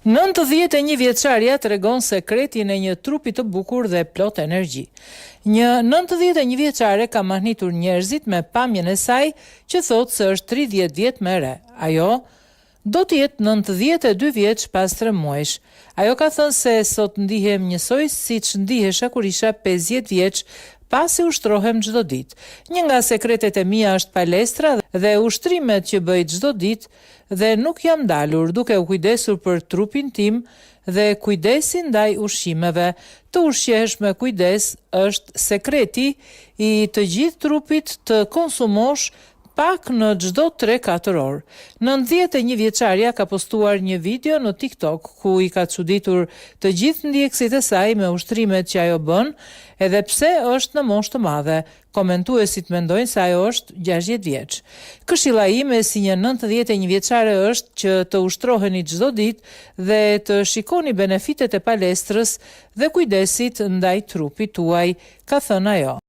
91 vjeçaria tregon sekretin e një trupi të bukur dhe plot energji. Një 91 vjeçare ka mahnitur njerëzit me pamjen e saj që thotë se është 30 vjet më e re. Ajo do të jetë 92 vjeç pas 3 muajsh. Ajo ka thënë se sot ndihem njësoj siç ndihesha kur isha 50 vjeç, pasi ushtrohem çdo ditë. Një nga sekretet e mia është palestra dhe ushtrimet që bëj çdo ditë dhe nuk jam dalur duke u kujdesur për trupin tim dhe kujdesi ndaj ushqimeve. Të ushqehesh me kujdes është sekreti i të gjithë trupit, të konsumosh pak në çdo 3-4 orë. 91 vjeçaria ka postuar një video në TikTok ku i ka çuditur të gjithë ndjekësit e saj me ushtrimet që ajo bën, edhe pse është në moshë të madhe. Komentuesit mendojnë se ajo është 60 vjeç. Këshilla ime si një 91 vjeçare është që të ushtroheni çdo ditë dhe të shikoni benefitet e palestrës dhe kujdesit ndaj trupit tuaj, ka thënë ajo.